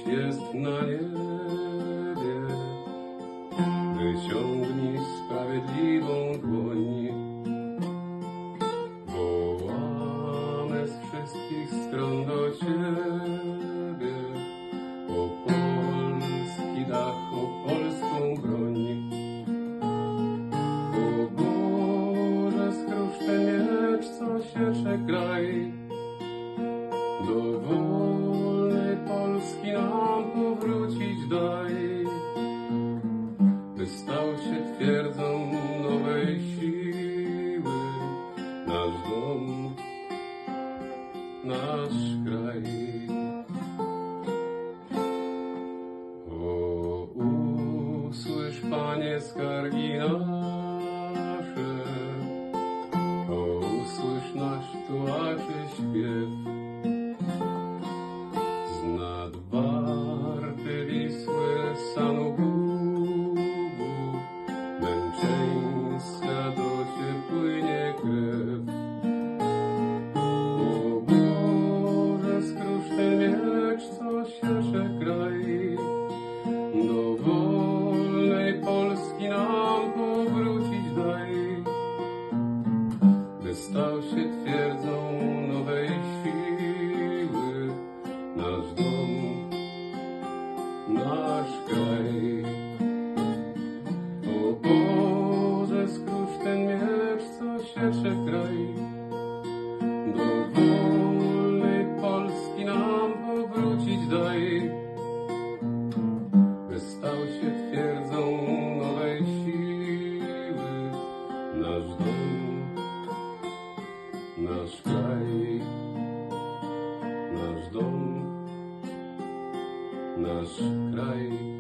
jest na niebie. Wyciągnij sprawiedliwą dłoń. Wołamy z wszystkich stron do Ciebie. O polski dach, o polską broń. O Boże, skrusz ten miecz, co siecze kraj. Do wolnej Polski nam powrócić daj, by stał się twierdzą nowej siły nasz dom, nasz kraj. O, usłysz, Panie, skargi nasze, o, usłysz nasz tułaczy śpiew. Warty Wisły Sanogubu, męczeńska do Ciebie płynie krew. O Boże, skrusz ten miecz, co siecze kraj. Do wolnej Polski nam powrócić daj, by stał się twierdzą nowej siły nasz dom, nasz kraj. O Boże, skrusz ten miecz, co siecze kraj. Do wolnej Polski nam powrócić daj, by stał się twierdzą nowej siły nasz dom, nasz kraj, nasz dom, nasz kraj.